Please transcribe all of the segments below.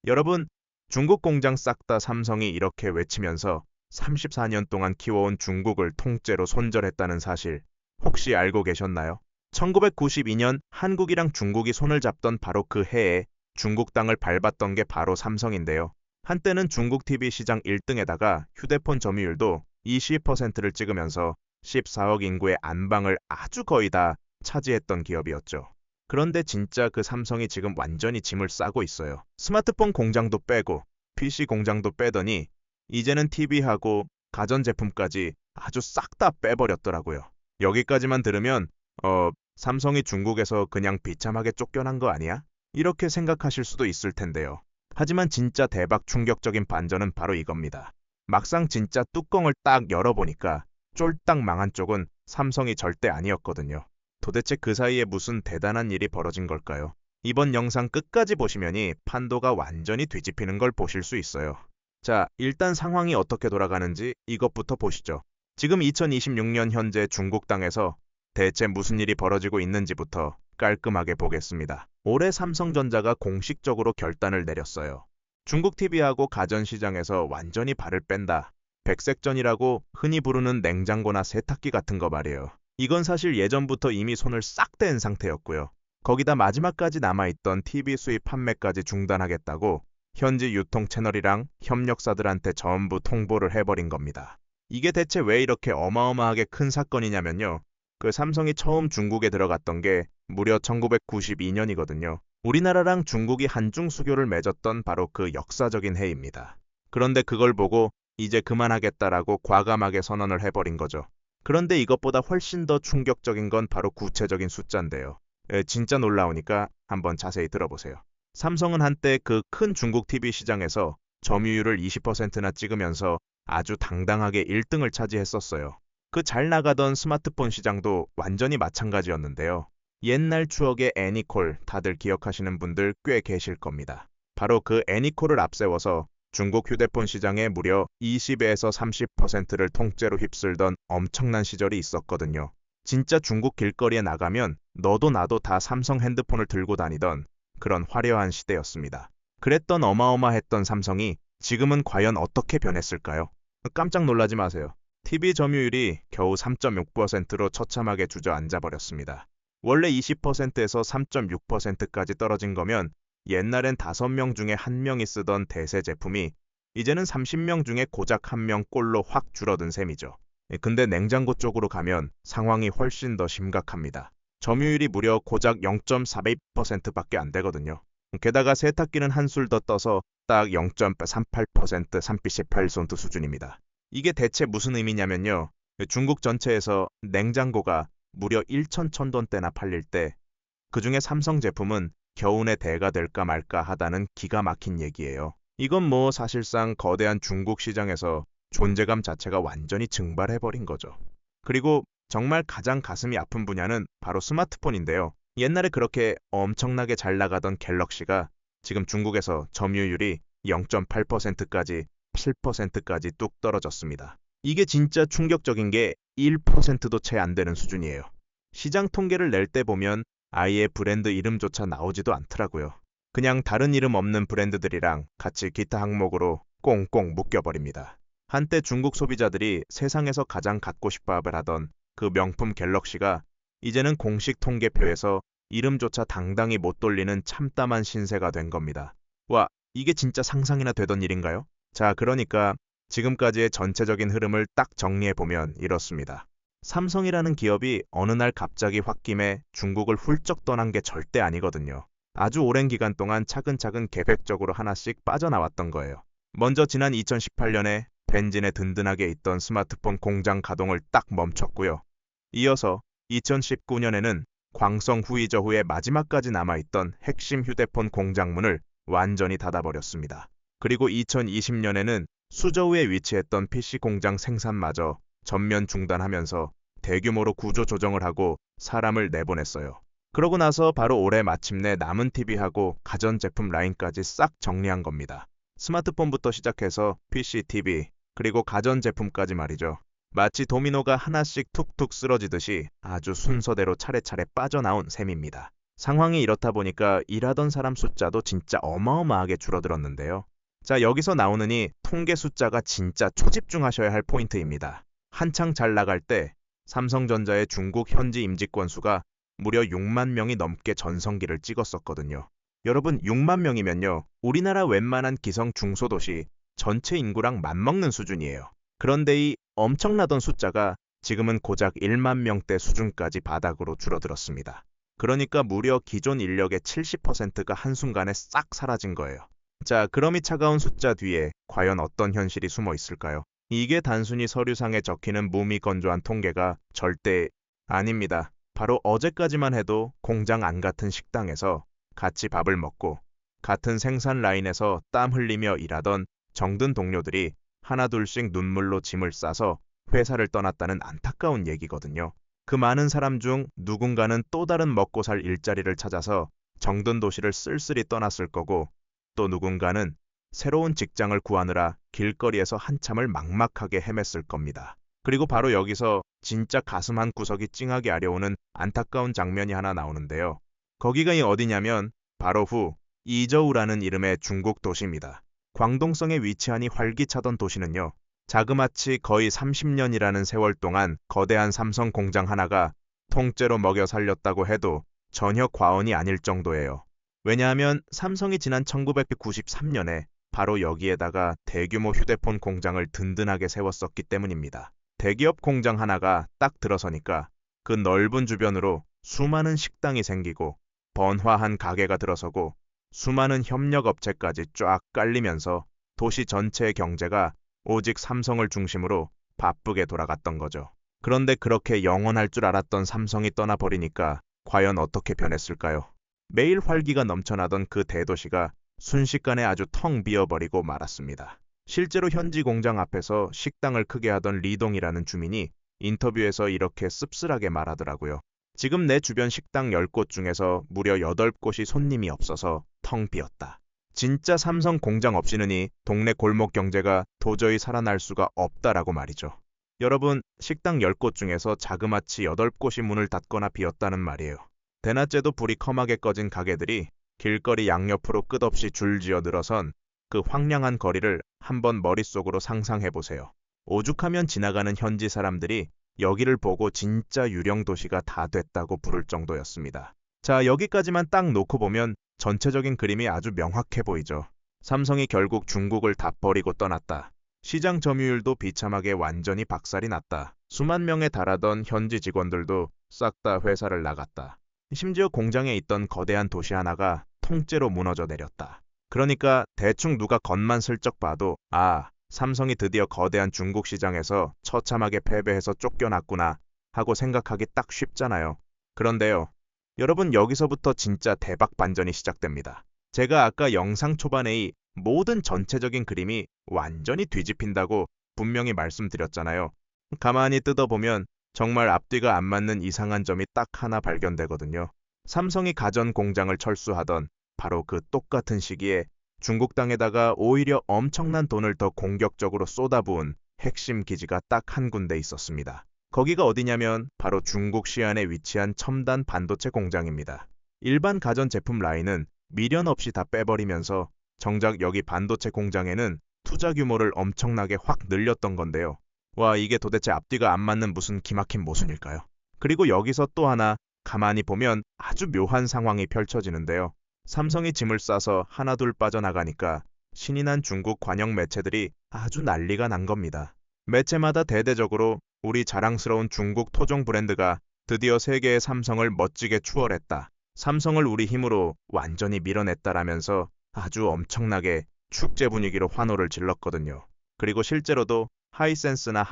여러분, 중국 공장 싹 다 삼성이 이렇게 외치면서 34년 동안 키워온 중국을 통째로 손절했다는 사실 혹시 알고 계셨나요? 1992년 한국이랑 중국이 손을 잡던 바로 그 해에 중국 땅을 밟았던 게 바로 삼성인데요. 한때는 중국 TV 시장 1등에다가 휴대폰 점유율도 20%를 찍으면서 14억 인구의 안방을 아주 거의 다 차지했던 기업이었죠. 그런데 진짜 그 삼성이 지금 완전히 짐을 싸고 있어요. 스마트폰 공장도 빼고 PC 공장도 빼더니 이제는 TV하고 가전제품까지 아주 싹 다 빼버렸더라고요. 여기까지만 들으면 삼성이 중국에서 그냥 비참하게 쫓겨난 거 아니야? 이렇게 생각하실 수도 있을 텐데요. 하지만 진짜 대박 충격적인 반전은 바로 이겁니다. 막상 진짜 뚜껑을 딱 열어보니까 쫄딱 망한 쪽은 삼성이 절대 아니었거든요. 도대체 그 사이에 무슨 대단한 일이 벌어진 걸까요? 이번 영상 끝까지 보시면이 판도가 완전히 뒤집히는 걸 보실 수 있어요. 자, 일단 상황이 어떻게 돌아가는지 이것부터 보시죠. 지금 2026년 현재 중국 땅에서 대체 무슨 일이 벌어지고 있는지부터 깔끔하게 보겠습니다. 올해 삼성전자가 공식적으로 결단을 내렸어요. 중국 TV하고 가전시장에서 완전히 발을 뺀다. 백색전이라고 흔히 부르는 냉장고나 세탁기 같은 거 말이에요. 이건 사실 예전부터 이미 손을 싹 뗀 상태였고요. 거기다 마지막까지 남아있던 TV 수입 판매까지 중단하겠다고 현지 유통 채널이랑 협력사들한테 전부 통보를 해버린 겁니다. 이게 대체 왜 이렇게 어마어마하게 큰 사건이냐면요. 그 삼성이 처음 중국에 들어갔던 게 무려 1992년이거든요. 우리나라랑 중국이 한중 수교를 맺었던 바로 그 역사적인 해입니다. 그런데 그걸 보고 이제 그만하겠다라고 과감하게 선언을 해버린 거죠. 그런데 이것보다 훨씬 더 충격적인 건 바로 구체적인 숫자인데요. 진짜 놀라우니까 한번 자세히 들어보세요. 삼성은 한때 그 큰 중국 TV 시장에서 점유율을 20%나 찍으면서 아주 당당하게 1등을 차지했었어요. 그 잘 나가던 스마트폰 시장도 완전히 마찬가지였는데요. 옛날 추억의 애니콜 다들 기억하시는 분들 꽤 계실 겁니다. 바로 그 애니콜을 앞세워서 중국 휴대폰 시장에 무려 20에서 30%를 통째로 휩쓸던 엄청난 시절이 있었거든요. 진짜 중국 길거리에 나가면 너도 나도 다 삼성 핸드폰을 들고 다니던 그런 화려한 시대였습니다. 그랬던 어마어마했던 삼성이 지금은 과연 어떻게 변했을까요? 깜짝 놀라지 마세요. TV 점유율이 겨우 3.6%로 처참하게 주저앉아 버렸습니다. 원래 20%에서 3.6%까지 떨어진 거면 옛날엔 5명 중에 1명이 쓰던 대세 제품이 이제는 30명 중에 고작 1명 꼴로 확 줄어든 셈이죠. 근데 냉장고 쪽으로 가면 상황이 훨씬 더 심각합니다. 점유율이 무려 고작 0.42%밖에 안 되거든요. 게다가 세탁기는 한술 더 떠서 딱 0.38% 38% 수준입니다. 이게 대체 무슨 의미냐면요. 중국 전체에서 냉장고가 무려 1,100원대나 팔릴 때 그중에 삼성 제품은 겨우내 대가 될까 말까 하다는 기가 막힌 얘기예요. 이건 뭐 사실상 거대한 중국 시장에서 존재감 자체가 완전히 증발해버린 거죠. 그리고 정말 가장 가슴이 아픈 분야는 바로 스마트폰인데요. 옛날에 그렇게 엄청나게 잘 나가던 갤럭시가 지금 중국에서 점유율이 0.8%까지 7%까지 뚝 떨어졌습니다. 이게 진짜 충격적인 게 1%도 채 안 되는 수준이에요. 시장 통계를 낼 때 보면 아예 브랜드 이름조차 나오지도 않더라고요. 그냥 다른 이름 없는 브랜드들이랑 같이 기타 항목으로 꽁꽁 묶여버립니다. 한때 중국 소비자들이 세상에서 가장 갖고 싶어 하던 그 명품 갤럭시가 이제는 공식 통계표에서 이름조차 당당히 못 돌리는 참담한 신세가 된 겁니다. 와, 이게 진짜 상상이나 되던 일인가요? 자, 그러니까 지금까지의 전체적인 흐름을 딱 정리해보면 이렇습니다. 삼성이라는 기업이 어느 날 갑자기 홧김에 중국을 훌쩍 떠난 게 절대 아니거든요. 아주 오랜 기간 동안 차근차근 계획적으로 하나씩 빠져나왔던 거예요. 먼저 지난 2018년에 벤진에 든든하게 있던 스마트폰 공장 가동을 딱 멈췄고요. 이어서 2019년에는 광성 후이저후에 마지막까지 남아있던 핵심 휴대폰 공장 문을 완전히 닫아버렸습니다. 그리고 2020년에는 수저우에 위치했던 PC 공장 생산마저 전면 중단하면서 대규모로 구조 조정을 하고 사람을 내보냈어요. 그러고 나서 바로 올해 마침내 남은 TV하고 가전제품 라인까지 싹 정리한 겁니다. 스마트폰부터 시작해서 PC, TV, 그리고 가전제품까지 말이죠. 마치 도미노가 하나씩 툭툭 쓰러지듯이 아주 순서대로 차례차례 빠져나온 셈입니다. 상황이 이렇다 보니까 일하던 사람 숫자도 진짜 어마어마하게 줄어들었는데요. 자, 여기서 나오느니 통계 숫자가 진짜 초집중하셔야 할 포인트입니다. 한창 잘 나갈 때 삼성전자의 중국 현지 임직권 수가 무려 6만 명이 넘게 전성기를 찍었었거든요. 여러분, 6만 명이면요, 우리나라 웬만한 기성 중소도시 전체 인구랑 맞먹는 수준이에요. 그런데 이 엄청나던 숫자가 지금은 고작 1만 명대 수준까지 바닥으로 줄어들었습니다. 그러니까 무려 기존 인력의 70%가 한순간에 싹 사라진 거예요. 자, 그럼 이 차가운 숫자 뒤에 과연 어떤 현실이 숨어 있을까요? 이게 단순히 서류상에 적히는 무미건조한 통계가 절대 아닙니다. 바로 어제까지만 해도 공장 안 같은 식당에서 같이 밥을 먹고 같은 생산 라인에서 땀 흘리며 일하던 정든 동료들이 하나둘씩 눈물로 짐을 싸서 회사를 떠났다는 안타까운 얘기거든요. 그 많은 사람 중 누군가는 또 다른 먹고 살 일자리를 찾아서 정든 도시를 쓸쓸히 떠났을 거고, 또 누군가는 새로운 직장을 구하느라 길거리에서 한참을 막막하게 헤맸을 겁니다. 그리고 바로 여기서 진짜 가슴 한 구석이 찡하게 아려오는 안타까운 장면이 하나 나오는데요. 거기가 어디냐면 바로 후 이저우라는 이름의 중국 도시입니다. 광동성에 위치하니 활기차던 도시는요, 자그마치 거의 30년이라는 세월 동안 거대한 삼성 공장 하나가 통째로 먹여 살렸다고 해도 전혀 과언이 아닐 정도예요. 왜냐하면 삼성이 지난 1993년에 바로 여기에다가 대규모 휴대폰 공장을 든든하게 세웠었기 때문입니다. 대기업 공장 하나가 딱 들어서니까 그 넓은 주변으로 수많은 식당이 생기고 번화한 가게가 들어서고 수많은 협력업체까지 쫙 깔리면서 도시 전체의 경제가 오직 삼성을 중심으로 바쁘게 돌아갔던 거죠. 그런데 그렇게 영원할 줄 알았던 삼성이 떠나버리니까 과연 어떻게 변했을까요? 매일 활기가 넘쳐나던 그 대도시가 순식간에 아주 텅 비어버리고 말았습니다. 실제로 현지 공장 앞에서 식당을 크게 하던 리동이라는 주민이 인터뷰에서 이렇게 씁쓸하게 말하더라고요. 지금 내 주변 식당 10곳 중에서 무려 8곳이 손님이 없어서 텅 비었다. 진짜 삼성 공장 없이는 이 동네 골목 경제가 도저히 살아날 수가 없다라고 말이죠. 여러분, 식당 10곳 중에서 자그마치 8곳이 문을 닫거나 비었다는 말이에요. 대낮에도 불이 컴하게 꺼진 가게들이 길거리 양옆으로 끝없이 줄지어 늘어선 그 황량한 거리를 한번 머릿속으로 상상해보세요. 오죽하면 지나가는 현지 사람들이 여기를 보고 진짜 유령 도시가 다 됐다고 부를 정도였습니다. 자, 여기까지만 딱 놓고 보면 전체적인 그림이 아주 명확해 보이죠. 삼성이 결국 중국을 다 버리고 떠났다. 시장 점유율도 비참하게 완전히 박살이 났다. 수만 명에 달하던 현지 직원들도 싹 다 회사를 나갔다. 심지어 공장에 있던 거대한 도시 하나가 통째로 무너져 내렸다. 그러니까 대충 누가 겉만 슬쩍 봐도 삼성이 드디어 거대한 중국 시장에서 처참하게 패배해서 쫓겨났구나 하고 생각하기 딱 쉽잖아요. 그런데요, 여러분, 여기서부터 진짜 대박 반전이 시작됩니다. 제가 아까 영상 초반에 이 모든 전체적인 그림이 완전히 뒤집힌다고 분명히 말씀드렸잖아요. 가만히 뜯어보면 정말 앞뒤가 안 맞는 이상한 점이 딱 하나 발견되거든요. 삼성이 가전 공장을 철수하던 바로 그 똑같은 시기에 중국 땅에다가 오히려 엄청난 돈을 더 공격적으로 쏟아부은 핵심 기지가 딱 한 군데 있었습니다. 거기가 어디냐면 바로 중국 시안에 위치한 첨단 반도체 공장입니다. 일반 가전 제품 라인은 미련 없이 다 빼버리면서 정작 여기 반도체 공장에는 투자 규모를 엄청나게 확 늘렸던 건데요. 와, 이게 도대체 앞뒤가 안 맞는 무슨 기막힌 모순일까요? 그리고 여기서 또 하나 가만히 보면 아주 묘한 상황이 펼쳐지는데요. 삼성이 짐을 싸서 하나둘 빠져나가니까 신이 난 중국 관영 매체들이 아주 난리가 난 겁니다. 매체마다 대대적으로 우리 자랑스러운 중국 토종 브랜드가 드디어 세계의 삼성을 멋지게 추월했다. 삼성을 우리 힘으로 완전히 밀어냈다라면서 아주 엄청나게 축제 분위기로 환호를 질렀거든요. 그리고 실제로도 하이센스나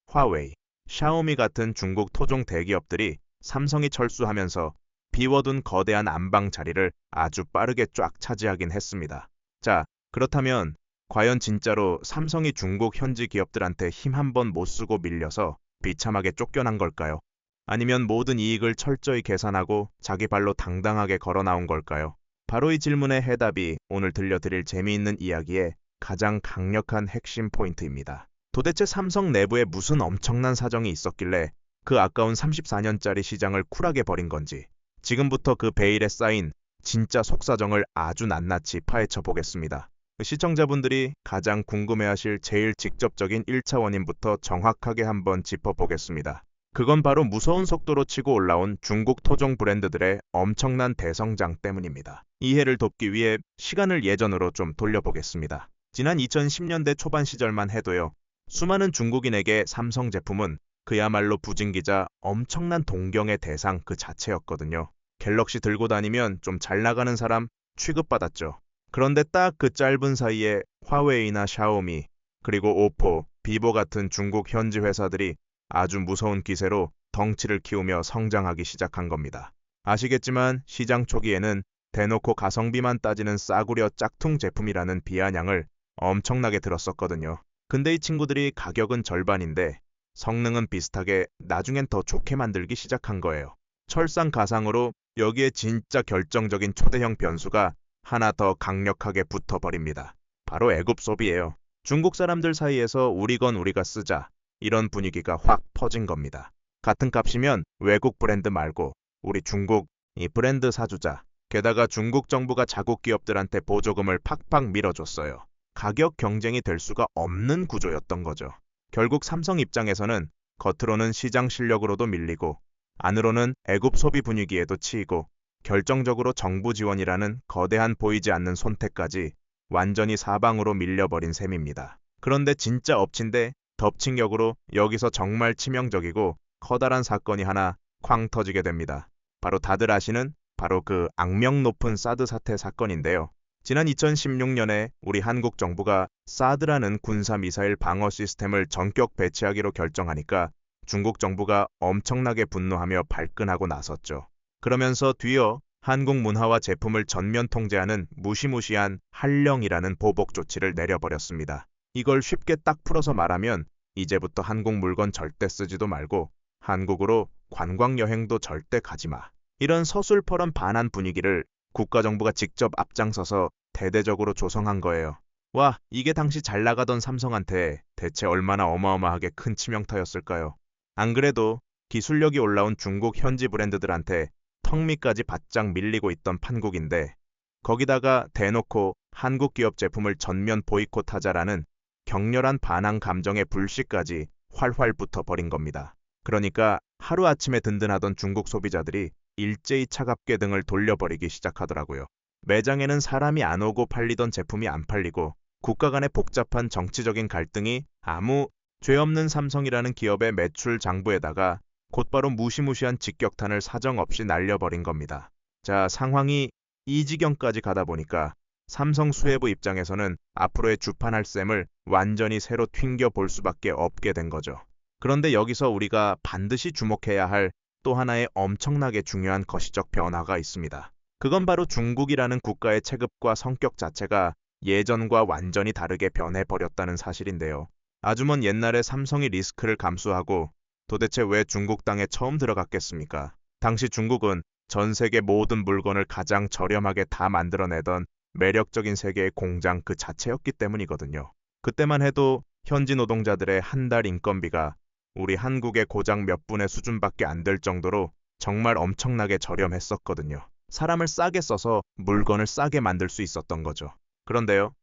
화웨이, 샤오미 같은 중국 토종 대기업들이 삼성이 철수하면서 비워둔 거대한 안방 자리를 아주 빠르게 쫙 차지하긴 했습니다. 자, 그렇다면 과연 진짜로 삼성이 중국 현지 기업들한테 힘 한 번 못 쓰고 밀려서 비참하게 쫓겨난 걸까요? 아니면 모든 이익을 철저히 계산하고 자기 발로 당당하게 걸어 나온 걸까요? 바로 이 질문의 해답이 오늘 들려드릴 재미있는 이야기의 가장 강력한 핵심 포인트입니다. 도대체 삼성 내부에 무슨 엄청난 사정이 있었길래 그 아까운 34년짜리 시장을 쿨하게 버린 건지, 지금부터 그 베일에 쌓인 진짜 속사정을 아주 낱낱이 파헤쳐 보겠습니다. 시청자분들이 가장 궁금해하실 제일 직접적인 1차 원인부터 정확하게 한번 짚어보겠습니다. 그건 바로 무서운 속도로 치고 올라온 중국 토종 브랜드들의 엄청난 대성장 때문입니다. 이해를 돕기 위해 시간을 예전으로 좀 돌려보겠습니다. 지난 2010년대 초반 시절만 해도요. 수많은 중국인에게 삼성 제품은 그야말로 부진기자 엄청난 동경의 대상 그 자체였거든요. 갤럭시 들고 다니면 좀 잘 나가는 사람 취급받았죠. 그런데 딱 그 짧은 사이에 화웨이나 샤오미, 그리고 오포, 비보 같은 중국 현지 회사들이 아주 무서운 기세로 덩치를 키우며 성장하기 시작한 겁니다. 아시겠지만 시장 초기에는 대놓고 가성비만 따지는 싸구려 짝퉁 제품이라는 비아냥을 엄청나게 들었었거든요. 근데 이 친구들이 가격은 절반인데 성능은 비슷하게 나중엔 더 좋게 만들기 시작한 거예요. 철상가상으로 여기에 진짜 결정적인 초대형 변수가 하나 더 강력하게 붙어버립니다. 바로 애굽 소비예요. 중국 사람들 사이에서 우리 건 우리가 쓰자 이런 분위기가 확 퍼진 겁니다. 같은 값이면 외국 브랜드 말고 우리 중국 이 브랜드 사주자. 게다가 중국 정부가 자국 기업들한테 보조금을 팍팍 밀어줬어요. 가격 경쟁이 될 수가 없는 구조였던 거죠. 결국 삼성 입장에서는 겉으로는 시장 실력으로도 밀리고 안으로는 애굽 소비 분위기에도 치이고 결정적으로 정부 지원이라는 거대한 보이지 않는 손택까지 완전히 사방으로 밀려버린 셈입니다. 그런데 진짜 엎친데 덮친 격으로 여기서 정말 치명적이고 커다란 사건이 하나 쾅 터지게 됩니다. 바로 다들 아시는 바로 그 악명 높은 사드 사태 사건인데요. 지난 2016년에 우리 한국 정부가 사드라는 군사미사일 방어 시스템을 전격 배치하기로 결정하니까 중국 정부가 엄청나게 분노하며 발끈하고 나섰죠. 그러면서 뒤이어 한국 문화와 제품을 전면 통제하는 무시무시한 한령이라는 보복 조치를 내려버렸습니다. 이걸 쉽게 딱 풀어서 말하면 이제부터 한국 물건 절대 쓰지도 말고 한국으로 관광여행도 절대 가지마. 이런 서술퍼런 반한 분위기를 국가정부가 직접 앞장서서 대대적으로 조성한 거예요. 와, 이게 당시 잘 나가던 삼성한테 대체 얼마나 어마어마하게 큰 치명타였을까요? 안 그래도 기술력이 올라온 중국 현지 브랜드들한테 턱밑까지 바짝 밀리고 있던 판국인데 거기다가 대놓고 한국 기업 제품을 전면 보이콧하자라는 격렬한 반항 감정의 불씨까지 활활 붙어버린 겁니다. 그러니까 하루아침에 든든하던 중국 소비자들이 일제히 차갑게 등을 돌려버리기 시작하더라고요. 매장에는 사람이 안 오고 팔리던 제품이 안 팔리고 국가 간의 복잡한 정치적인 갈등이 아무 죄 없는 삼성이라는 기업의 매출 장부에다가 곧바로 무시무시한 직격탄을 사정없이 날려버린 겁니다. 자, 상황이 이 지경까지 가다 보니까 삼성 수혜부 입장에서는 앞으로의 주판할 셈을 완전히 새로 튕겨볼 수밖에 없게 된 거죠. 그런데 여기서 우리가 반드시 주목해야 할 또 하나의 엄청나게 중요한 거시적 변화가 있습니다. 그건 바로 중국이라는 국가의 체급과 성격 자체가 예전과 완전히 다르게 변해버렸다는 사실인데요. 아주 먼 옛날에 삼성이 리스크를 감수하고 도대체 왜 중국 땅에 처음 들어갔겠습니까? 당시 중국은 전 세계 모든 물건을 가장 저렴하게 다 만들어내던 매력적인 세계의 공장 그 자체였기 때문이거든요. 그때만 해도 현지 노동자들의 한 달 인건비가 우리 한국의 고작 몇 분의 수준밖에 안 될 정도로 정말 엄청나게 저렴했었거든요. 사람을 싸게 써서 물건을 싸게 만들 수 있었던 거죠. 그런데요,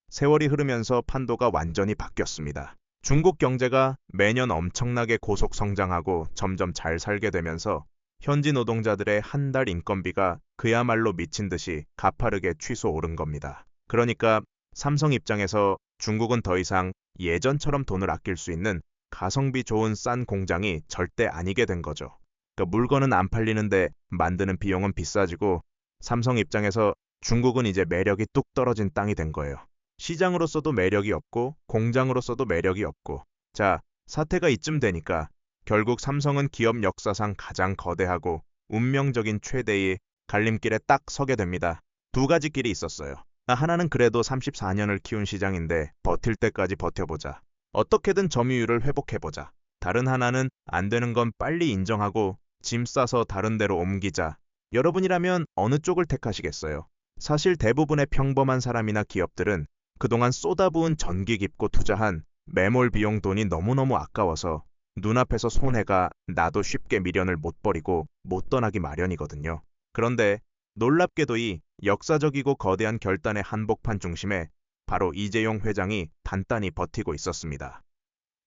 세월이 흐르면서 판도가 완전히 바뀌었습니다. 중국 경제가 매년 엄청나게 고속 성장하고 점점 잘 살게 되면서 현지 노동자들의 한 달 인건비가 그야말로 미친 듯이 가파르게 치솟오른 겁니다. 그러니까 삼성 입장에서 중국은 더 이상 예전처럼 돈을 아낄 수 있는 가성비 좋은 싼 공장이 절대 아니게 된 거죠. 그러니까 물건은 안 팔리는데 만드는 비용은 비싸지고 삼성 입장에서 중국은 이제 매력이 뚝 떨어진 땅이 된 거예요. 시장으로서도 매력이 없고 공장으로서도 매력이 없고. 자, 사태가 이쯤 되니까 결국 삼성은 기업 역사상 가장 거대하고 운명적인 최대의 갈림길에 딱 서게 됩니다. 두 가지 길이 있었어요. 하나는 그래도 34년을 키운 시장인데 버틸 때까지 버텨보자. 어떻게든 점유율을 회복해보자. 다른 하나는 안 되는 건 빨리 인정하고 짐 싸서 다른 데로 옮기자. 여러분이라면 어느 쪽을 택하시겠어요? 사실 대부분의 평범한 사람이나 기업들은 그동안 쏟아부은 전기 깊고 투자한 매몰 비용 돈이 너무너무 아까워서 눈앞에서 손해가 나도 쉽게 미련을 못 버리고 못 떠나기 마련이거든요. 그런데 놀랍게도 이 역사적이고 거대한 결단의 한복판 중심에 바로 이재용 회장이 단단히 버티고 있었습니다.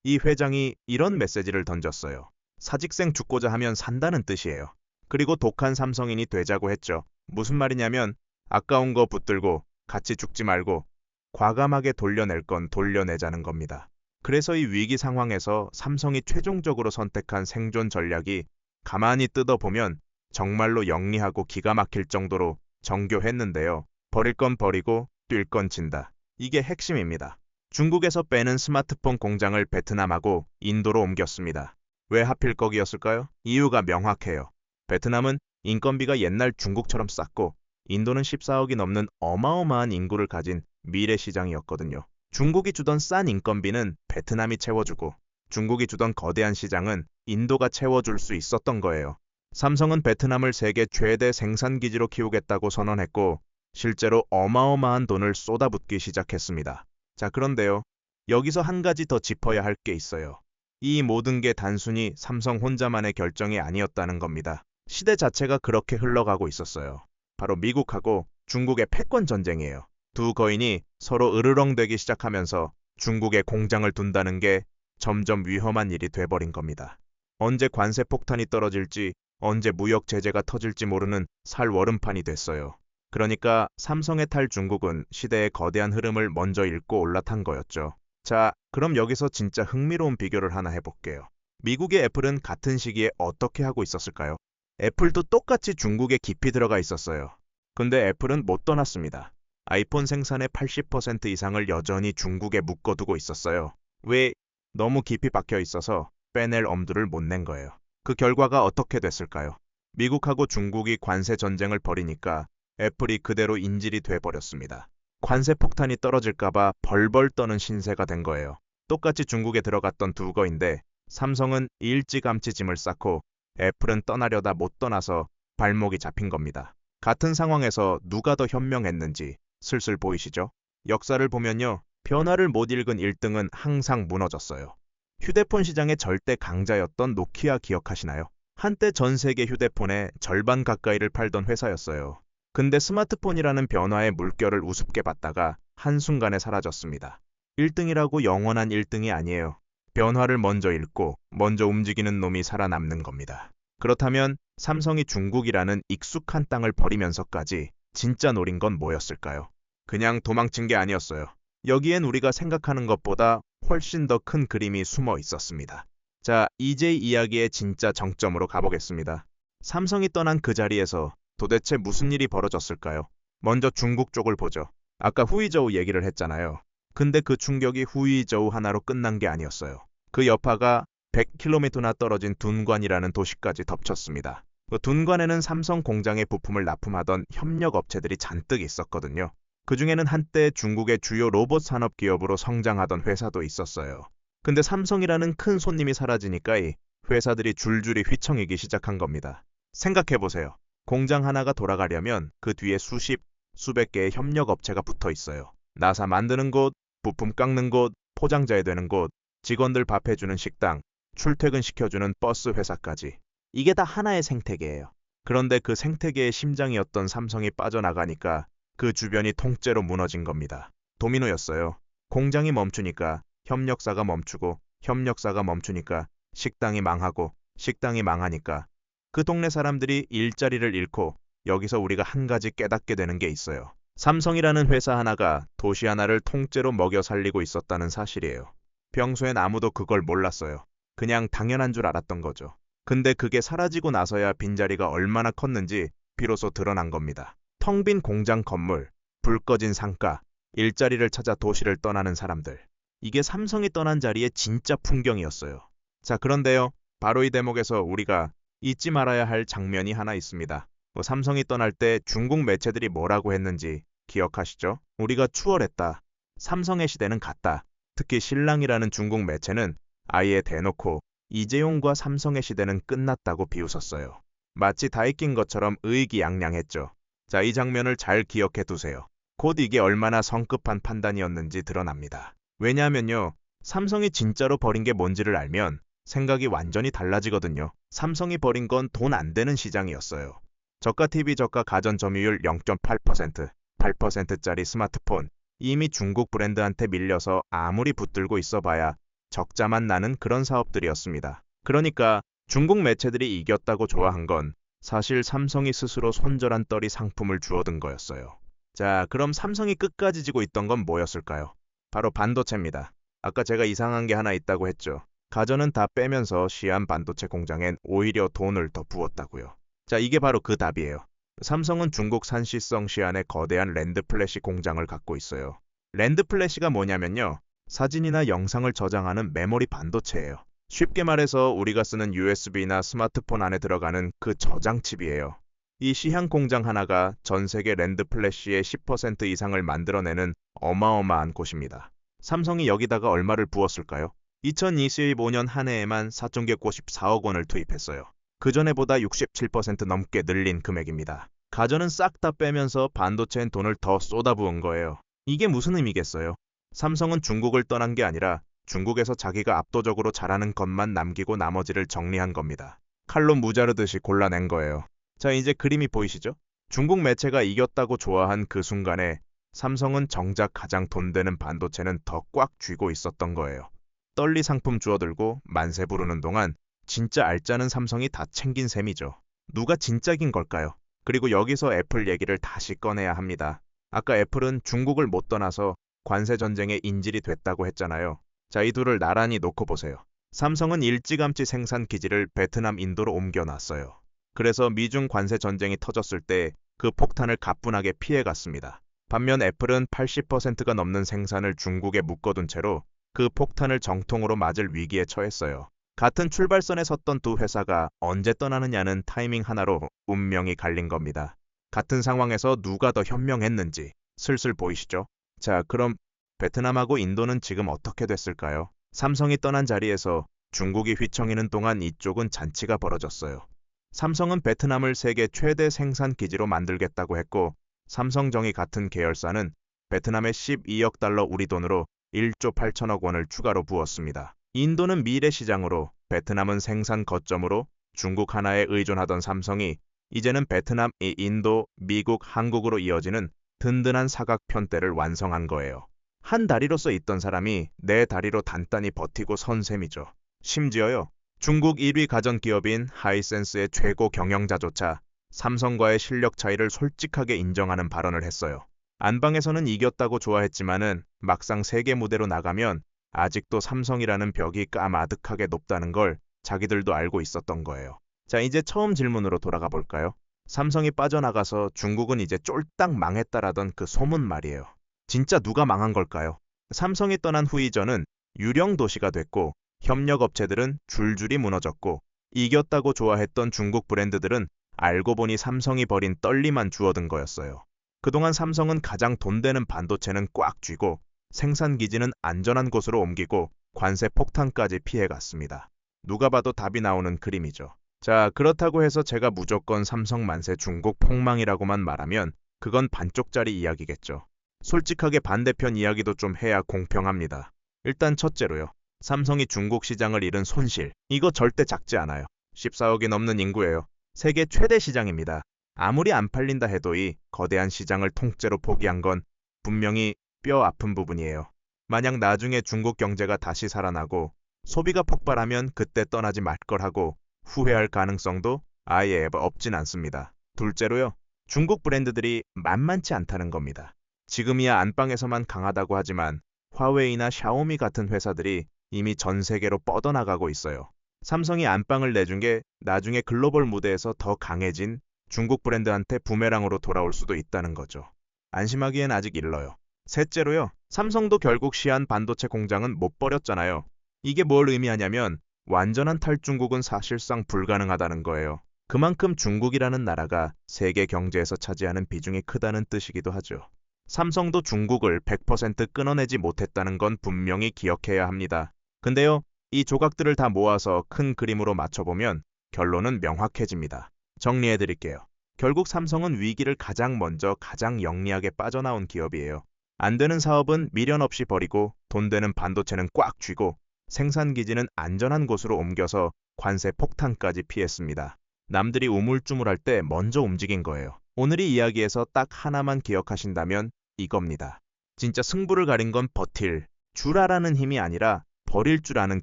이 회장이 이런 메시지를 던졌어요. 사직생 죽고자 하면 산다는 뜻이에요. 그리고 독한 삼성인이 되자고 했죠. 무슨 말이냐면 아까운 거 붙들고 같이 죽지 말고 과감하게 돌려낼 건 돌려내자는 겁니다. 그래서 이 위기 상황에서 삼성이 최종적으로 선택한 생존 전략이 가만히 뜯어보면 정말로 영리하고 기가 막힐 정도로 정교했는데요. 버릴 건 버리고 뛸 건 진다. 이게 핵심입니다. 중국에서 빼는 스마트폰 공장을 베트남하고 인도로 옮겼습니다. 왜 하필 거기였을까요? 이유가 명확해요. 베트남은 인건비가 옛날 중국처럼 쌌고 인도는 14억이 넘는 어마어마한 인구를 가진 미래 시장이었거든요. 중국이 주던 싼 인건비는 베트남이 채워주고 중국이 주던 거대한 시장은 인도가 채워줄 수 있었던 거예요. 삼성은 베트남을 세계 최대 생산기지로 키우겠다고 선언했고 실제로 어마어마한 돈을 쏟아붓기 시작했습니다. 자, 그런데요. 여기서 한 가지 더 짚어야 할 게 있어요. 이 모든 게 단순히 삼성 혼자만의 결정이 아니었다는 겁니다. 시대 자체가 그렇게 흘러가고 있었어요. 바로 미국하고 중국의 패권 전쟁이에요. 두 거인이 서로 으르렁대기 시작하면서 중국에 공장을 둔다는 게 점점 위험한 일이 돼버린 겁니다. 언제 관세 폭탄이 떨어질지, 언제 무역 제재가 터질지 모르는 살얼음판이 됐어요. 그러니까 삼성의 탈중국은 시대의 거대한 흐름을 먼저 읽고 올라탄 거였죠. 자, 그럼 여기서 진짜 흥미로운 비교를 하나 해볼게요. 미국의 애플은 같은 시기에 어떻게 하고 있었을까요? 애플도 똑같이 중국에 깊이 들어가 있었어요. 근데 애플은 못 떠났습니다. 아이폰 생산의 80% 이상을 여전히 중국에 묶어두고 있었어요. 왜? 너무 깊이 박혀 있어서 빼낼 엄두를 못 낸 거예요. 그 결과가 어떻게 됐을까요? 미국하고 중국이 관세 전쟁을 벌이니까 애플이 그대로 인질이 돼버렸습니다. 관세 폭탄이 떨어질까봐 벌벌 떠는 신세가 된 거예요. 똑같이 중국에 들어갔던 두 거인데 삼성은 일찌감치 짐을 쌓고 애플은 떠나려다 못 떠나서 발목이 잡힌 겁니다. 같은 상황에서 누가 더 현명했는지 슬슬 보이시죠? 역사를 보면요. 변화를 못 읽은 1등은 항상 무너졌어요. 휴대폰 시장의 절대 강자였던 노키아 기억하시나요? 한때 전 세계 휴대폰의 절반 가까이를 팔던 회사였어요. 근데 스마트폰이라는 변화의 물결을 우습게 봤다가 한순간에 사라졌습니다. 1등이라고 영원한 1등이 아니에요. 변화를 먼저 읽고 먼저 움직이는 놈이 살아남는 겁니다. 그렇다면 삼성이 중국이라는 익숙한 땅을 버리면서까지 진짜 노린 건 뭐였을까요? 그냥 도망친 게 아니었어요. 여기엔 우리가 생각하는 것보다 훨씬 더 큰 그림이 숨어 있었습니다. 자, 이제 이야기의 진짜 정점으로 가보겠습니다. 삼성이 떠난 그 자리에서 도대체 무슨 일이 벌어졌을까요? 먼저 중국 쪽을 보죠. 아까 후이저우 얘기를 했잖아요. 근데 그 충격이 후이저우 하나로 끝난 게 아니었어요. 그 여파가 100km나 떨어진 둔관이라는 도시까지 덮쳤습니다. 그 둔관에는 삼성 공장에 부품을 납품하던 협력 업체들이 잔뜩 있었거든요. 그 중에는 한때 중국의 주요 로봇 산업 기업으로 성장하던 회사도 있었어요. 근데 삼성이라는 큰 손님이 사라지니까 이 회사들이 줄줄이 휘청이기 시작한 겁니다. 생각해보세요. 공장 하나가 돌아가려면 그 뒤에 수십, 수백 개의 협력 업체가 붙어 있어요. 나사 만드는 곳, 부품 깎는 곳, 포장자에 되는 곳, 직원들 밥 해주는 식당, 출퇴근 시켜주는 버스 회사까지. 이게 다 하나의 생태계예요. 그런데 그 생태계의 심장이었던 삼성이 빠져나가니까 그 주변이 통째로 무너진 겁니다. 도미노였어요. 공장이 멈추니까 협력사가 멈추고 협력사가 멈추니까 식당이 망하고 식당이 망하니까 그 동네 사람들이 일자리를 잃고 여기서 우리가 한 가지 깨닫게 되는 게 있어요. 삼성이라는 회사 하나가 도시 하나를 통째로 먹여 살리고 있었다는 사실이에요. 평소엔 아무도 그걸 몰랐어요. 그냥 당연한 줄 알았던 거죠. 근데 그게 사라지고 나서야 빈자리가 얼마나 컸는지 비로소 드러난 겁니다. 텅 빈 공장 건물, 불 꺼진 상가, 일자리를 찾아 도시를 떠나는 사람들. 이게 삼성이 떠난 자리의 진짜 풍경이었어요. 자, 그런데요. 바로 이 대목에서 우리가 잊지 말아야 할 장면이 하나 있습니다. 삼성이 떠날 때 중국 매체들이 뭐라고 했는지 기억하시죠? 우리가 추월했다. 삼성의 시대는 갔다. 특히 신랑이라는 중국 매체는 아예 대놓고 이재용과 삼성의 시대는 끝났다고 비웃었어요. 마치 다 잊긴 것처럼 의기양양했죠. 자, 이 장면을 잘 기억해 두세요. 곧 이게 얼마나 성급한 판단이었는지 드러납니다. 왜냐하면요. 삼성이 진짜로 버린 게 뭔지를 알면 생각이 완전히 달라지거든요. 삼성이 버린 건 돈 안 되는 시장이었어요. 저가 TV, 저가 가전 점유율 0.8%, 8%짜리 스마트폰. 이미 중국 브랜드한테 밀려서 아무리 붙들고 있어봐야 적자만 나는 그런 사업들이었습니다. 그러니까 중국 매체들이 이겼다고 좋아한 건 사실 삼성이 스스로 손절한 떨이 상품을 주워든 거였어요. 자, 그럼 삼성이 끝까지 지고 있던 건 뭐였을까요? 바로 반도체입니다. 아까 제가 이상한 게 하나 있다고 했죠. 가전은 다 빼면서 시안 반도체 공장엔 오히려 돈을 더 부었다고요. 자, 이게 바로 그 답이에요. 삼성은 중국 산시성 시안에 거대한 랜드 플래시 공장을 갖고 있어요. 랜드 플래시가 뭐냐면요. 사진이나 영상을 저장하는 메모리 반도체예요. 쉽게 말해서 우리가 쓰는 USB나 스마트폰 안에 들어가는 그 저장 칩이에요. 이 시향 공장 하나가 전 세계 랜드 플래시의 10% 이상을 만들어내는 어마어마한 곳입니다. 삼성이 여기다가 얼마를 부었을까요? 2025년 한 해에만 4,954억 원을 투입했어요. 그전에보다 67% 넘게 늘린 금액입니다. 가전은 싹 다 빼면서 반도체엔 돈을 더 쏟아부은 거예요. 이게 무슨 의미겠어요? 삼성은 중국을 떠난 게 아니라 중국에서 자기가 압도적으로 잘하는 것만 남기고 나머지를 정리한 겁니다. 칼로 무자르듯이 골라낸 거예요. 자, 이제 그림이 보이시죠? 중국 매체가 이겼다고 좋아한 그 순간에 삼성은 정작 가장 돈 되는 반도체는 더 꽉 쥐고 있었던 거예요. 떨리 상품 주워들고 만세 부르는 동안 진짜 알짜는 삼성이 다 챙긴 셈이죠. 누가 진짜긴 걸까요? 그리고 여기서 애플 얘기를 다시 꺼내야 합니다. 아까 애플은 중국을 못 떠나서 관세 전쟁의 인질이 됐다고 했잖아요. 자, 이 둘을 나란히 놓고 보세요. 삼성은 일찌감치 생산 기지를 베트남, 인도로 옮겨놨어요. 그래서 미중 관세 전쟁이 터졌을 때 그 폭탄을 가뿐하게 피해갔습니다. 반면 애플은 80%가 넘는 생산을 중국에 묶어둔 채로 그 폭탄을 정통으로 맞을 위기에 처했어요. 같은 출발선에 섰던 두 회사가 언제 떠나느냐는 타이밍 하나로 운명이 갈린 겁니다. 같은 상황에서 누가 더 현명했는지 슬슬 보이시죠? 자, 그럼 베트남하고 인도는 지금 어떻게 됐을까요? 삼성이 떠난 자리에서 중국이 휘청이는 동안 이쪽은 잔치가 벌어졌어요. 삼성은 베트남을 세계 최대 생산 기지로 만들겠다고 했고, 삼성정의 같은 계열사는 베트남에 12억 달러 우리 돈으로 1조 8천억 원을 추가로 부었습니다. 인도는 미래 시장으로, 베트남은 생산 거점으로 중국 하나에 의존하던 삼성이 이제는 베트남, 인도, 미국, 한국으로 이어지는 든든한 사각편대를 완성한 거예요. 한 다리로서 있던 사람이 네 다리로 단단히 버티고 선 셈이죠. 심지어요. 중국 1위 가전기업인 하이센스의 최고 경영자조차 삼성과의 실력 차이를 솔직하게 인정하는 발언을 했어요. 안방에서는 이겼다고 좋아했지만은 막상 세계 무대로 나가면 아직도 삼성이라는 벽이 까마득하게 높다는 걸 자기들도 알고 있었던 거예요. 자, 이제 처음 질문으로 돌아가 볼까요? 삼성이 빠져나가서 중국은 이제 쫄딱 망했다라던 그 소문 말이에요. 진짜 누가 망한 걸까요? 삼성이 떠난 후 이전은 유령 도시가 됐고 협력업체들은 줄줄이 무너졌고 이겼다고 좋아했던 중국 브랜드들은 알고 보니 삼성이 버린 떨리만 주워든 거였어요. 그동안 삼성은 가장 돈 되는 반도체는 꽉 쥐고 생산 기지는 안전한 곳으로 옮기고 관세 폭탄까지 피해갔습니다. 누가 봐도 답이 나오는 그림이죠. 자, 그렇다고 해서 제가 무조건 삼성 만세 중국 폭망이라고만 말하면 그건 반쪽짜리 이야기겠죠. 솔직하게 반대편 이야기도 좀 해야 공평합니다. 일단 첫째로요. 삼성이 중국 시장을 잃은 손실. 이거 절대 작지 않아요. 14억이 넘는 인구예요. 세계 최대 시장입니다. 아무리 안 팔린다 해도 이 거대한 시장을 통째로 포기한 건 분명히 뼈 아픈 부분이에요. 만약 나중에 중국 경제가 다시 살아나고 소비가 폭발하면 그때 떠나지 말 걸 하고 후회할 가능성도 아예 없진 않습니다. 둘째로요. 중국 브랜드들이 만만치 않다는 겁니다. 지금이야 안방에서만 강하다고 하지만 화웨이나 샤오미 같은 회사들이 이미 전 세계로 뻗어나가고 있어요. 삼성이 안방을 내준 게 나중에 글로벌 무대에서 더 강해진 중국 브랜드한테 부메랑으로 돌아올 수도 있다는 거죠. 안심하기엔 아직 일러요. 셋째로요. 삼성도 결국 시안 반도체 공장은 못 버렸잖아요. 이게 뭘 의미하냐면 완전한 탈중국은 사실상 불가능하다는 거예요. 그만큼 중국이라는 나라가 세계 경제에서 차지하는 비중이 크다는 뜻이기도 하죠. 삼성도 중국을 100% 끊어내지 못했다는 건 분명히 기억해야 합니다. 근데요, 이 조각들을 다 모아서 큰 그림으로 맞춰보면 결론은 명확해집니다. 정리해드릴게요. 결국 삼성은 위기를 가장 먼저 가장 영리하게 빠져나온 기업이에요. 안 되는 사업은 미련 없이 버리고 돈 되는 반도체는 꽉 쥐고 생산 기지는 안전한 곳으로 옮겨서 관세 폭탄까지 피했습니다. 남들이 우물쭈물할 때 먼저 움직인 거예요. 오늘 이 이야기에서 딱 하나만 기억하신다면 이겁니다. 진짜 승부를 가린 건 버틸 줄 아라는 힘이 아니라 버릴 줄 아는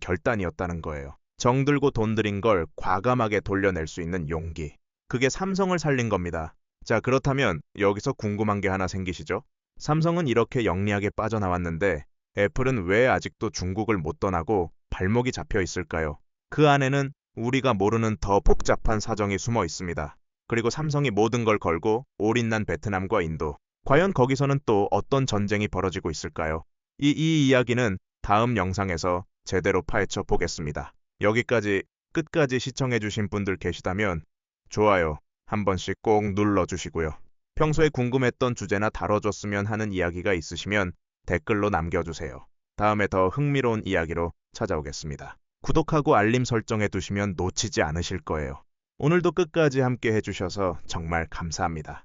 결단이었다는 거예요. 정들고 돈 들인 걸 과감하게 돌려낼 수 있는 용기. 그게 삼성을 살린 겁니다. 자, 그렇다면 여기서 궁금한 게 하나 생기시죠? 삼성은 이렇게 영리하게 빠져나왔는데 애플은 왜 아직도 중국을 못 떠나고 발목이 잡혀 있을까요? 그 안에는 우리가 모르는 더 복잡한 사정이 숨어 있습니다. 그리고 삼성이 모든 걸 걸고 올인난 베트남과 인도. 과연 거기서는 또 어떤 전쟁이 벌어지고 있을까요? 이 이야기는 다음 영상에서 제대로 파헤쳐 보겠습니다. 여기까지 끝까지 시청해주신 분들 계시다면 좋아요 한 번씩 꼭 눌러주시고요. 평소에 궁금했던 주제나 다뤄줬으면 하는 이야기가 있으시면 댓글로 남겨주세요. 다음에 더 흥미로운 이야기로 찾아오겠습니다. 구독하고 알림 설정해 두시면 놓치지 않으실 거예요. 오늘도 끝까지 함께 해주셔서 정말 감사합니다.